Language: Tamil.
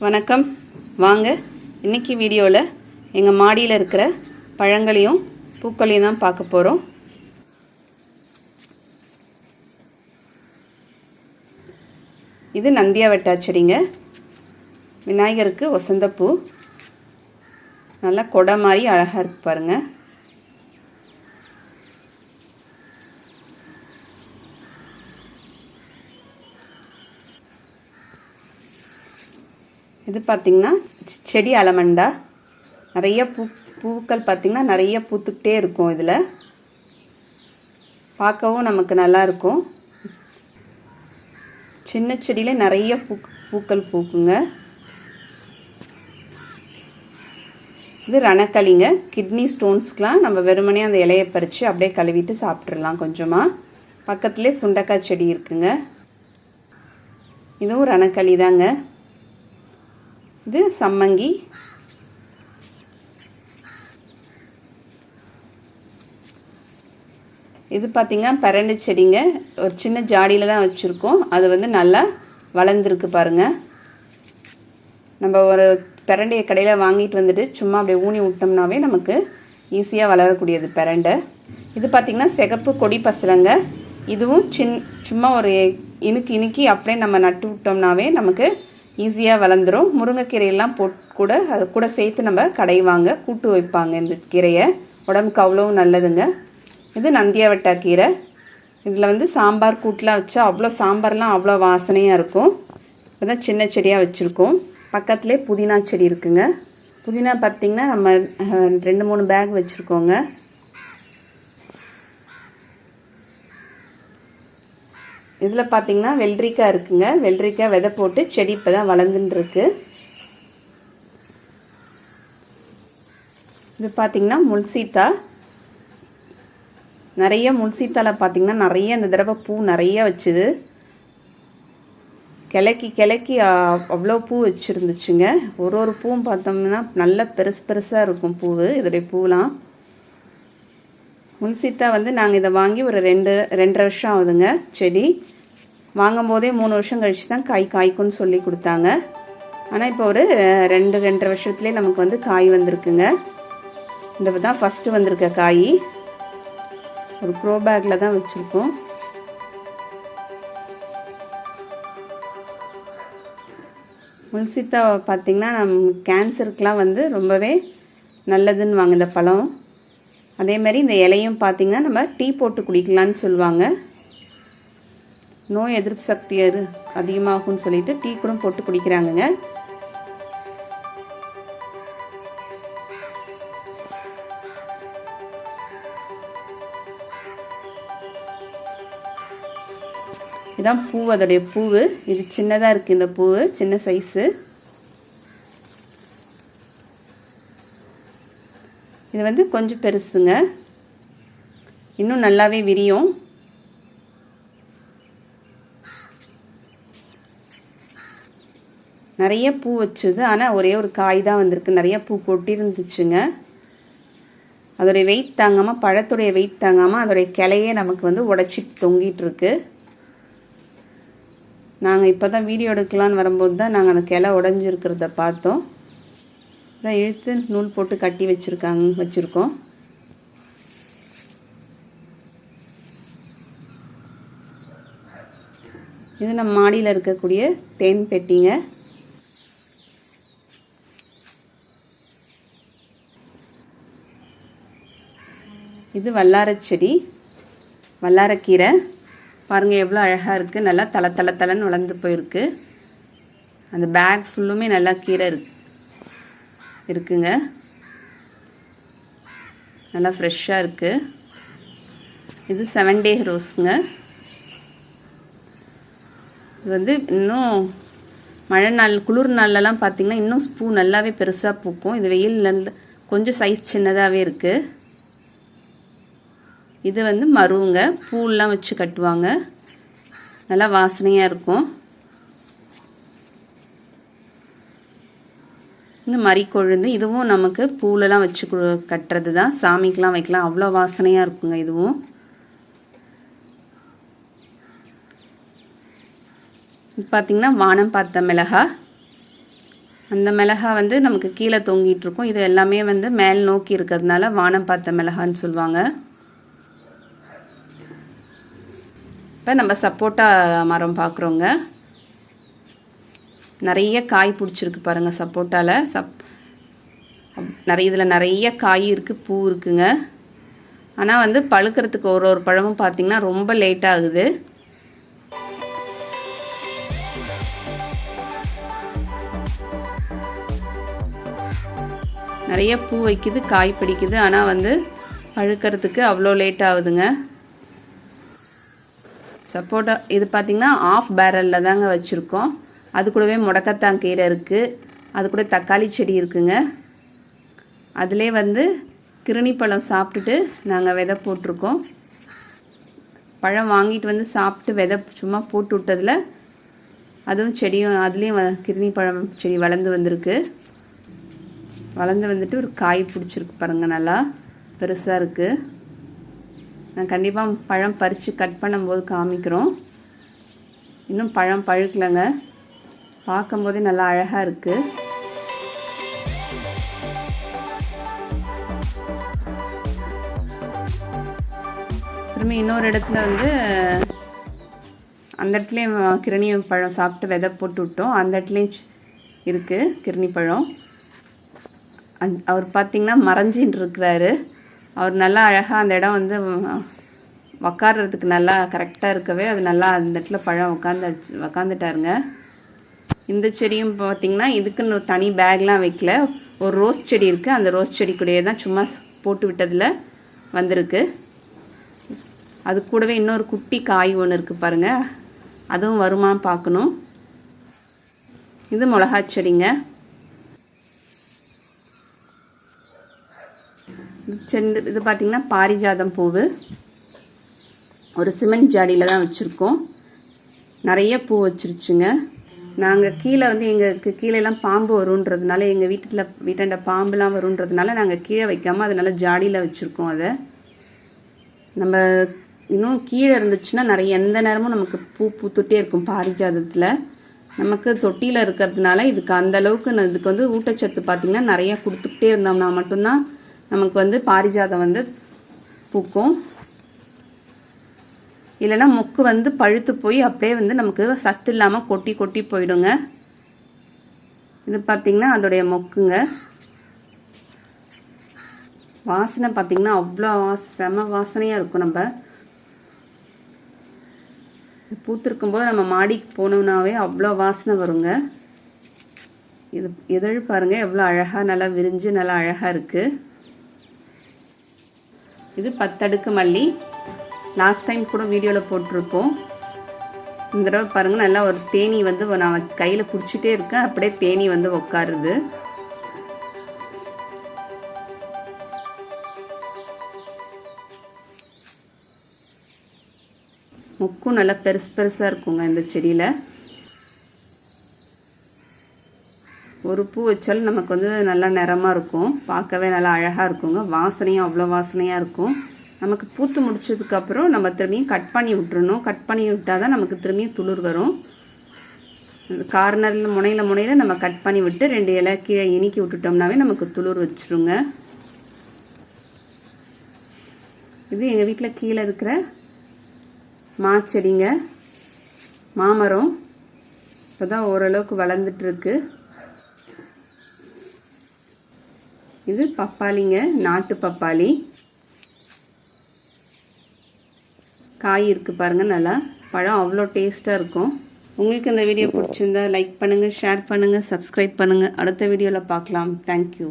வணக்கம். வாங்க இன்றைக்கி வீடியோவில் எங்கள் மாடியில் இருக்கிற பழங்களையும் பூக்களையும் தான் பார்க்க போகிறோம். இது நந்தியாவட்டா செடிங்க. விநாயகருக்கு வசந்தப்பூ நல்லா கொடை மாதிரி அழகாக இருக்கு பாருங்கள். இது பார்த்திங்கன்னா செடி அலமண்டா. நிறைய பூக்கள் பார்த்திங்கன்னா நிறைய பூத்துக்கிட்டே இருக்கும். இதில் பார்க்கவும் நமக்கு நல்லாயிருக்கும். சின்ன செடியில் நிறைய பூக்கள் பூக்குங்க. இது ரணக்களிங்க. கிட்னி ஸ்டோன்ஸ்க்கெலாம் நம்ம வெறுமனே அந்த இலையை பறித்து அப்படியே கழுவிட்டு சாப்பிட்றலாம் கொஞ்சமாக. பக்கத்துலேயே சுண்டைக்காய் செடி இருக்குங்க. இதுவும் ரணக்களி தாங்க. இது சம்மங்கி. இது பார்த்திங்கன்னா பரண்டு செடிங்க. ஒரு சின்ன ஜாடியில் தான் வச்சுருக்கோம். அது வந்து நல்லா வளர்ந்துருக்கு பாருங்கள். நம்ம ஒரு பிரண்டையை கடையில் வாங்கிட்டு வந்துட்டு சும்மா அப்படியே ஊனி விட்டோம்னாவே நமக்கு ஈஸியாக வளரக்கூடியது பிரண்டை. இது பார்த்திங்கன்னா சிகப்பு கொடி பசலங்க. இதுவும் சும்மா ஒரு இனுக்கி அப்படியே நம்ம நட்டு விட்டோம்னாவே நமக்கு ஈஸியாக வளர்ந்துடும். முருங்கைக்கீரையெல்லாம் கூட அது கூட சேர்த்து நம்ம கடைவாங்க, கூட்டு வைப்பாங்க. இந்த கீரையை உடம்புக்கு அவ்வளோ நல்லதுங்க. இது நந்தியாவட்டா கீரை. இதில் வந்து சாம்பார் கூட்டெலாம் வச்சா சாம்பார்லாம் அவ்வளோ வாசனையாக இருக்கும். இதுதான் சின்ன செடியாக வச்சுருக்கோம். பக்கத்துலேயே புதினா செடி இருக்குங்க. புதினா பார்த்திங்கன்னா நம்ம 2-3 பேக் வச்சுருக்கோங்க. இதில் பார்த்திங்கன்னா வெள்ளரிக்காய் இருக்குங்க. வெள்ளரிக்காய் விதை போட்டு செடி இப்போ தான் வளர்ந்துட்டுருக்கு. இது பார்த்திங்கன்னா முல்சீத்தா. நிறைய முல்சீத்தாவில் பார்த்திங்கன்னா நிறைய இந்த தடவை பூ நிறைய வச்சுது. கிளக்கி அவ்வளோ பூ வச்சுருந்துச்சுங்க. ஒரு பூவும் பார்த்தோம்னா நல்ல பெருசாக இருக்கும் பூவு. இதோடைய பூலாம் முல்சீத்தா வந்து நாங்கள் இதை வாங்கி ஒரு 2.5 வருஷம் ஆகுதுங்க. செடி வாங்கும் போதே 3 வருஷம் கழித்து தான் காய்க்கும்னு சொல்லி கொடுத்தாங்க. ஆனால் இப்போ ஒரு 2-2.5 வருஷத்துலேயே நமக்கு வந்து காய் வந்திருக்குங்க. இந்த தான் ஃபஸ்ட்டு வந்திருக்க காய். ஒரு க்ரோ பேக்கில் தான் வச்சுருக்கோம். முல்சீத்தா பார்த்திங்கன்னா கேன்சருக்கெலாம் வந்து ரொம்பவே நல்லதுன்னு வாங்க இந்த பழம். அதே மாதிரி இந்த இலையும் பார்த்திங்கன்னா நம்ம டீ போட்டு குடிக்கலான்னு சொல்லுவாங்க. நோய் எதிர்ப்பு சக்தி அதிகமாகும்னு சொல்லிட்டு டீ கூட போட்டு குடிக்கிறாங்கங்க. இதான் பூ, அதோடைய பூவு. இது சின்னதாக இருக்குது. இந்த பூவு சின்ன சைஸு. இது வந்து கொஞ்சம் பெருசுங்க. இன்னும் நல்லாவே விரியும். நிறைய பூ வச்சுது. ஆனால் ஒரே ஒரு காய் தான் வந்திருக்கு. நிறைய பூ கொட்டிருந்துச்சுங்க. அதோடைய வெயிட் தாங்காமல், பழத்துடைய வெயிட் தாங்காமல் அதோடைய கிளையே நமக்கு வந்து உடச்சி தொங்கிட்டு இருக்கு. நாங்கள் இப்போ தான் வீடியோ எடுக்கலான்னு வரும்போது தான் நாங்கள் அந்த கிளை உடஞ்சிருக்கிறத பார்த்தோம். இதான் இழுத்து நூல் போட்டு கட்டி வச்சுருக்கோம். இது நம்ம மாடியில் இருக்கக்கூடிய தேன் பெட்டிங்க. இது வல்லாரச்செடி, வல்லாரக்கீரை. பாருங்கள் எவ்வளோ அழகாக இருக்குது. நல்லா தளன்னு வளர்ந்து போயிருக்கு. அந்த பேக் ஃபுல்லுமே நல்லா கீரை இருக்குங்க. நல்லா ஃப்ரெஷ்ஷாக இருக்குது. இது 7 டே ரோஸுங்க. இது வந்து இன்னும் மழை நாள், குளிர் நாள்லலாம் பார்த்திங்கன்னா இன்னும் பூ நல்லாவே பெருசாக பூக்கும். இது வெயில் கொஞ்சம் சைஸ் சின்னதாகவே இருக்குது. இது வந்து மருவுங்க. பூவெலாம் வச்சு கட்டுவாங்க. நல்லா வாசனையாக இருக்கும். இந்த மறிக்கொழுந்து, இதுவும் நமக்கு பூலெலாம் வச்சு கட்டுறது தான். சாமிக்கெலாம் வைக்கலாம். அவ்வளோ வாசனையாக இருக்குங்க. இதுவும் பார்த்திங்கன்னா வானம் பார்த்த மிளகா. அந்த மிளகா வந்து நமக்கு கீழே தொங்கிட்டு இருக்கும். இது எல்லாமே வந்து மேல் நோக்கி இருக்கிறதுனால வானம் பார்த்த மிளகான்னு சொல்லுவாங்க. இப்போ நம்ம சப்போட்டா மரம் பார்க்குறோங்க. நிறைய காய் பிடிச்சிருக்கு பாருங்கள் சப்போட்டாவில். இதில் நிறைய காய் இருக்குது, பூ இருக்குங்க. ஆனால் வந்து பழுக்கிறதுக்கு ஒரு பழமும் பார்த்திங்கன்னா ரொம்ப லேட் ஆகுது. நிறைய பூ வைக்குது, காய் பிடிக்குது, ஆனால் வந்து பழுக்கிறதுக்கு அவ்வளோ லேட் ஆகுதுங்க. சப்போட்டா இது பார்த்திங்கன்னா ஆஃப் பேரலில் தாங்க வச்சுருக்கோம். அது கூடவே முடக்கத்தான் கீரை இருக்குது, அது கூட தக்காளி செடி இருக்குங்க. அதிலே வந்து கிருணி பழம் சாப்பிட்டுட்டு நாங்கள் விதை போட்டிருக்கோம். பழம் வாங்கிட்டு வந்து சாப்பிட்டு விதை சும்மா போட்டு விட்டதில் அதுவும் செடியும் அதுலேயும் கிருணி பழம் செடி வளர்ந்து வந்திருக்கு. வளர்ந்து வந்துட்டு ஒரு காய் பிடிச்சிருக்கு பாருங்கள், நல்லா பெருசாக இருக்குது. நான் கண்டிப்பாக பழம் பறித்து கட் பண்ணும்போது காமிக்கிறோம். இன்னும் பழம் பழுக்கலைங்க, பார்க்கும்போதே நல்லா அழகாக இருக்குது. திரும்பி இன்னொரு இடத்துல வந்து அந்த இடத்துலையும் கிருணி பழம் சாப்பிட்டு விதை போட்டு விட்டோம். அந்த இடத்துலையும் இருக்குது கிருணி பழம். அவர் பார்த்திங்கன்னா மறைஞ்சின்னு இருக்கிறாரு. அவர் நல்லா அழகாக அந்த இடம் வந்து உக்காடுறதுக்கு நல்லா கரெக்டாக இருக்கவே அது நல்லா அந்த இடத்துல பழம் உக்காந்துட்டாருங்க. இந்த செடியும் பார்த்திங்கன்னா இதுக்குன்னு தனி பேக்லாம் வைக்கல. ஒரு ரோஸ் செடி இருக்குது, அந்த ரோஸ் செடி கூடயே தான் சும்மா போட்டு விட்டதில் வந்திருக்கு. அது கூடவே இன்னொரு குட்டி காய் ஒன்று இருக்குது பாருங்கள், அதுவும் வருமானு பார்க்கணும். இது மிளகா செடிங்க. இது பார்த்திங்கன்னா பாரிஜாதம் பூவு. ஒரு சிமெண்ட் ஜாடியில் தான் வச்சுருக்கோம். நிறைய பூ வச்சிருச்சுங்க. நாங்கள் கீழே வந்து எங்களுக்கு கீழேலாம் பாம்பு வருன்றதுனால, எங்கள் வீட்டாண்ட பாம்புலாம் வருன்றதுனால நாங்கள் கீழே வைக்காமல் அதனால ஜாடியில் வச்சுருக்கோம். அதை நம்ம இன்னும் கீழே இருந்துச்சுன்னா நிறைய எந்த நேரமும் நமக்கு பூத்துட்டே இருக்கும். பாரிஜாதத்தில் நமக்கு தொட்டியில் இருக்கிறதுனால இதுக்கு அந்தளவுக்கு இதுக்கு வந்து ஊட்டச்சத்து பார்த்திங்கன்னா நிறைய கொடுத்துக்கிட்டே இருந்தோம்னா மட்டும்தான் நமக்கு வந்து பாரிஜாதம் வந்து பூக்கும். இல்லைன்னா மொக்கு வந்து பழுத்து போய் அப்படியே வந்து நமக்கு சத்து இல்லாமல் கொட்டி கொட்டி போயிடுங்க. இது பார்த்திங்கன்னா அதோடைய மொக்குங்க. வாசனை பார்த்திங்கன்னா அவ்வளோ செம வாசனையாக இருக்கும். நம்ம பூத்திருக்கும்போது நம்ம மாடிக்கு போனோம்னாவே அவ்வளோ வாசனை வருங்க. இது இதழ் பாருங்கள் எவ்வளோ அழகாக நல்லா விரிஞ்சு நல்லா அழகாக இருக்குது. இது 10 அடுக்கு மல்லி. லாஸ்ட் டைம் கூட வீடியோவில் போட்டிருப்போம். இந்த தடவை பாருங்கள் நல்லா ஒரு தேனி வந்து நான் கையில் பிடிச்சிட்டே இருக்கேன், அப்படியே தேனி வந்து உட்காருது. மொக்கும் நல்லா பெருசாக இருக்குங்க இந்த செடியில். ஒரு பூ வச்சாலும் நமக்கு வந்து நல்லா நிறமாக இருக்கும், பார்க்கவே நல்லா அழகாக இருக்குங்க. வாசனையும் அவ்வளோ வாசனையாக இருக்கும். நமக்கு பூத்து முடிச்சதுக்கப்புறம் நம்ம திரும்பியும் கட் பண்ணி விட்டுறணும். கட் பண்ணி விட்டால் தான் நமக்கு திரும்பியும் துளிர் வரும். கார்னரில் முனையில் நம்ம கட் பண்ணி விட்டு 2 இலை கீழே இனிக்கி விட்டுட்டோம்னாவே நமக்கு துளிர் வச்சுருங்க. இது எங்கள் வீட்டில் கீழே இருக்கிற மாச்செடிங்க, மாமரம். இப்போ தான் ஓரளவுக்கு வளர்ந்துட்டுருக்கு. இது பப்பாளிங்க, நாட்டு பப்பாளி. காய் இருக்குது பாருங்கள், நல்லா பழம் அவ்வளோ டேஸ்ட்டாக இருக்கும். உங்களுக்கு இந்த வீடியோ பிடிச்சிருந்தா லைக் பண்ணுங்கள், ஷேர் பண்ணுங்கள், சப்ஸ்கிரைப் பண்ணுங்கள். அடுத்த வீடியோவில் பார்க்கலாம். தேங்க்யூ.